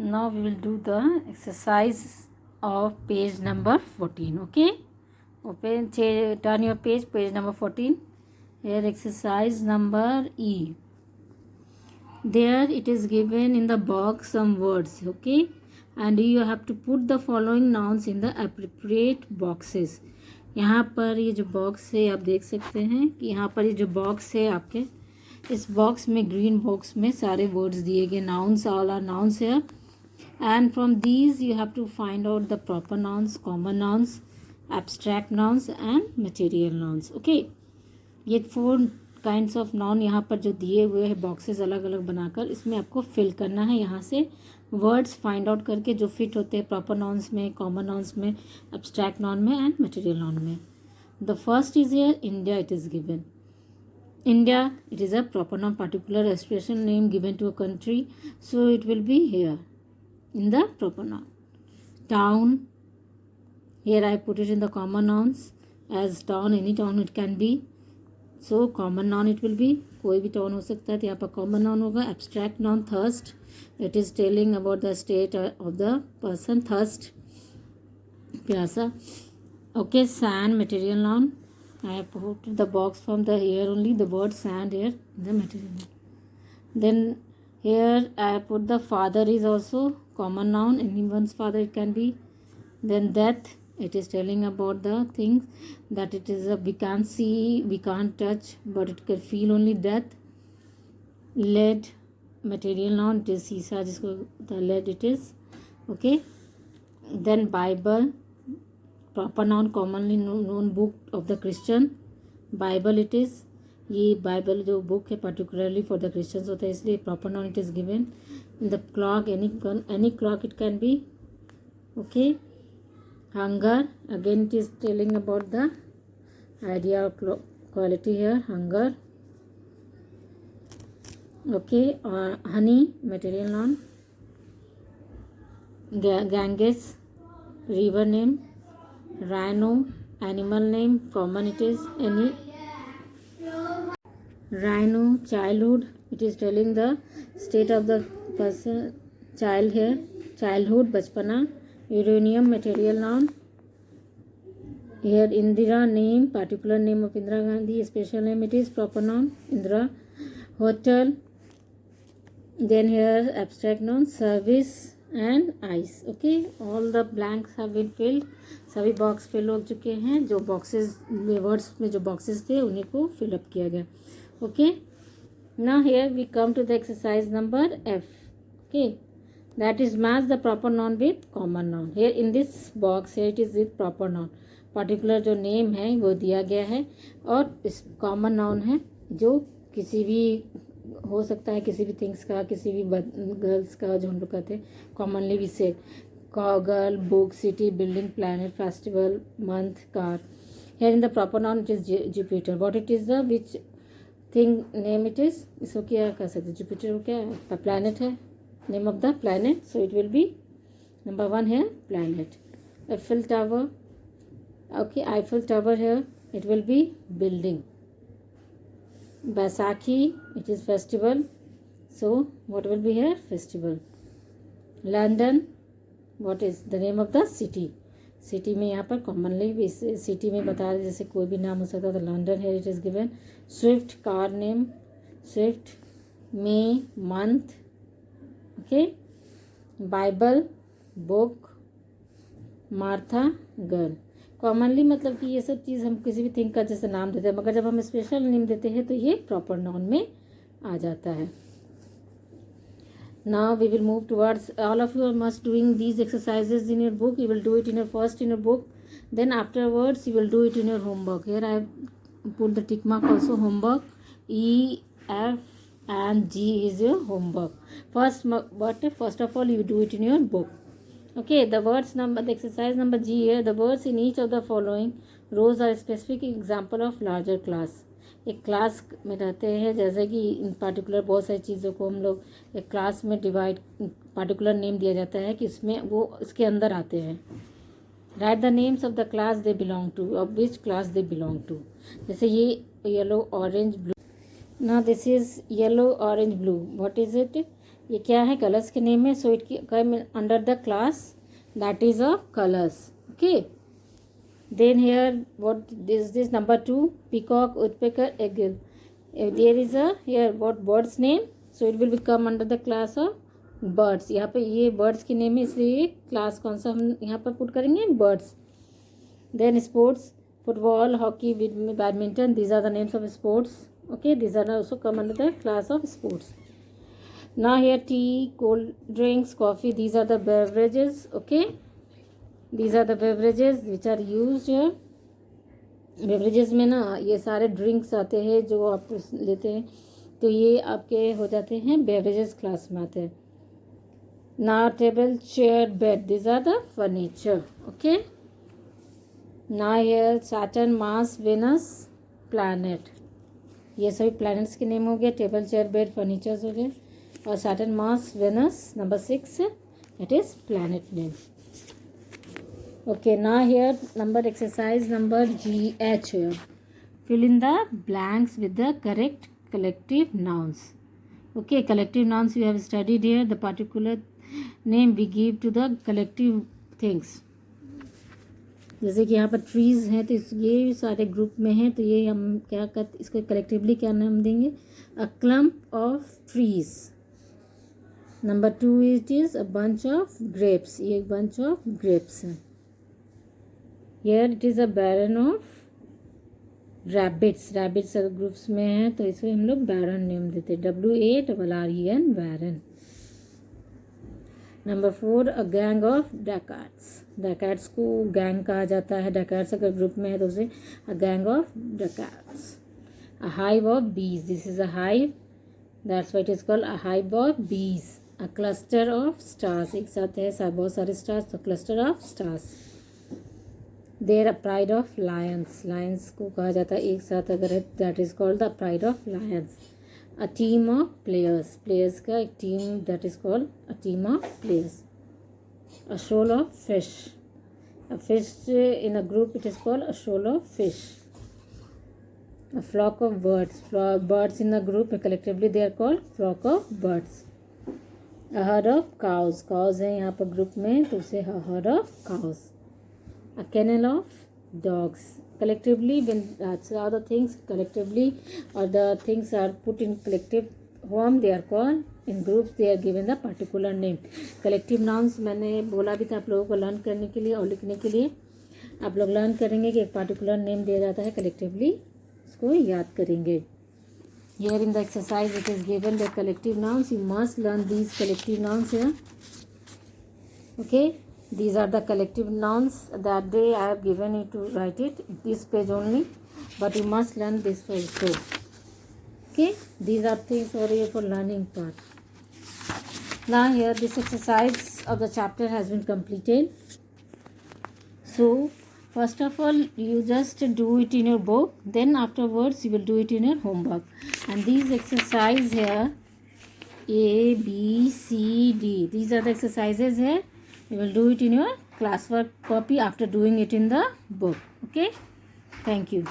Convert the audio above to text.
Now we will do the exercise of page number 14. Okay, turn your page number 14. Here exercise number E. There it is given in the box some words. Okay, and you have to put the following nouns in the appropriate boxes. यहाँ पर ये जो box है आप देख सकते हैं कि यहाँ पर ये जो बॉक्स है आपके इस बॉक्स में ग्रीन बॉक्स में सारे वर्ड्स दिए गए nouns, all are nouns here, and from these you have to find out the proper nouns, common nouns, abstract nouns and material nouns. Okay, ये 4 काइंड्स ऑफ नाउन यहाँ पर जो दिए हुए हैं बॉक्सेस अलग अलग बनाकर इसमें आपको फिल करना है. यहाँ से वर्ड्स फाइंड आउट करके जो फिट होते हैं प्रॉपर नाउन्स में, कॉमन नाउन्स में, एब्स्ट्रैक्ट नाउन में एंड मटेरियल नाउन में. The first is here India. It is given India. It is a proper noun, particular expression name given to a country, so it will be here in the proper noun. Town, here I put it in the common nouns as town, any town it can be, so common noun it will be, कोई भी town हो सकता है तो यहाँ पर common noun होगा. Abstract noun thirst, it is telling about the state of the person, thirst, प्यासा. Okay, sand, material noun. I have put the box from the here only the word sand here in the material. Then here I have put the father is also common noun, anyone's father it can be. Then death, it is telling about the things that it is we can't see, we can't touch, but it can feel only death. Lead, material noun, it is शीशा जिसको the lead it is. Okay, then Bible, proper noun, commonly known book of the Christian. Bible it is, ये Bible जो book है particularly for the Christians होता है इसलिए proper noun it is given. In the clock, any clock it can be. Okay, hunger, again it is telling about the idea of quality here, hunger. Okay, honey, material noun. Ganges, river name. Rhino, animal name, common it is any. Rhino, childhood, it is telling the state of the person, child here, childhood, bachpana. Uranium, material noun. Here Indira, name, particular name of Indira Gandhi, special name it is proper noun, Indira. Hotel. Then here abstract noun, service and ice. Okay, all the blanks have been filled. सभी box fill हो चुके हैं. जो boxes words में जो boxes थे उन्हीं को फिलअप किया गया. Okay, now here we come to the exercise number F. Okay, that is match the proper noun with common noun. Here in this box here it is with proper noun, particular जो name है वो दिया गया है और इस common noun है जो किसी भी हो सकता है, किसी भी थिंग्स का, किसी भी गर्ल्स का जो हम लोग कहते हैं कॉमनली वी से. Girl, book, city, building, planet, festival, month, car. Here in the proper noun it is Jupiter. What it is the which thing name it is, इसको क्या कह सकते. जुपिटर क्या है, प्लानट है, name of the planet, so it will be number 1 है planet. Eiffel tower. Okay, Eiffel tower here it will be building. Baisakhi, it is festival, so what will be here, festival. London, what is the name of the city. City में यहाँ पर commonly भी city में बता रहे जैसे कोई भी नाम हो सकता था. लंदन है it is given. Swift, car name, Swift. May, month. Okay, Bible, book. Martha, girl. Commonly मतलब कि ये सब चीज़ हम किसी भी थिंग का जैसे नाम देते हैं, मगर जब हम स्पेशल नेम देते हैं तो ये प्रॉपर नाउन में आ जाता है. Now we will move towards, all of you are must doing these exercises in your book. You will do it in your first in your book, then afterwards you will do it in your homework. Here I put the tick mark also, homework. EF and G is your homework. First of all you do it in your book. Okay, the words number, the exercise number G here, the words in each of the following rows are specific example of larger class. एक class में रहते हैं जैसे कि इन particular बहुत सारी चीज़ों को हम लोग एक क्लास में डिवाइड, पार्टिकुलर नेम दिया जाता है कि इसमें वो इसके अंदर आते हैं. Write the names of the class they belong to, of which class they belong to. जैसे ये yellow, orange, blue. Now this is yellow, orange, blue. What is it? ये क्या है, कलर्स के नेम है. So it come under the class that is of colours. Okay, then here what is this number 2, peacock, woodpecker, eagle. There is a here what birds name, so it will become under the class of birds. यहाँ पे ये birds के name है, इसलिए class कौन सा हम यहाँ पर पुट करेंगे, birds. Then sports, football, hockey, badminton, these are the names of sports. Okay, these are also come under the class of sports. Now here tea, cold drinks, coffee, these are the beverages. Okay, these are the beverages which are used here. Beverages में ना ये सारे drinks आते हैं जो आप लेते हैं, तो ये आपके हो जाते हैं बेवरेजेस क्लास में आते हैं. ना table, chair, bed, these are the furniture. Okay, now here Saturn, Mars, Venus, planet. ये सभी प्लैनेट्स के नेम हो गए. टेबल, चेयर, बेड, फर्नीचर्स हो गए. और Saturn, Mars, Venus, number 6 it is planet name. Okay, now here number exercise number GH here. Fill in the blanks with the correct collective nouns. Okay, collective nouns we have studied here. The particular name we give to the collective things. जैसे कि यहाँ पर trees हैं, तो ये सारे group में हैं, तो ये हम क्या करते, इसको कलेक्टिवली क्या नाम देंगे, a clump of trees. Number 2 it is a bunch of grapes. ये एक बंच ऑफ ग्रेप्स है. Here it is a barren of rabbits. Rabbits अगर ग्रुप्स में हैं तो इसको हम लोग बैरन नेम देते हैं, WARREN, barren. Number 4 a gang of dacoits. Dacoits को गैंग कहा जाता है. डैकार्ड्स अगर ग्रुप में है तो उसे a gang of dacoits. A hive of bees. This is a hive, that's why it is called a hive of bees. A cluster of stars, एक साथ है बहुत सारे स्टार्स, तो cluster of stars. There a pride of lions. Lions को कहा जाता है एक साथ अगर है, that is called the pride of lions. A team of players. Players का एक team, that is called a team of players. A shoal of fish. A fish in a group, it is called a shoal of fish. A flock of birds. Birds in a group, collectively they are called flock of birds. A herd of cows. Cows है यहाँ पर group में, तो उसे a herd of cows. A kennel of dogs. Collectively, when that's all the things collectively, or the things are put in collective form, they are called in groups, they are given the particular name. Collective nouns मैंने बोला भी था आप लोगों को learn करने के लिए और लिखने के लिए. आप लोग लर्न करेंगे कि एक particular name दिया जाता है, collectively उसको याद करेंगे. Here in the exercise it is given the collective nouns. You must learn these collective nouns here. Okay. These are the collective nouns. That day I have given you to write it, this page only, but you must learn this also. Okay, these are things for you for learning part. Now here this exercise of the chapter has been completed. So first of all you just do it in your book, then afterwards you will do it in your homework. And these exercises here, A, B, C, D, these are the exercises here. You will do it in your classwork copy after doing it in the book. Okay, thank you.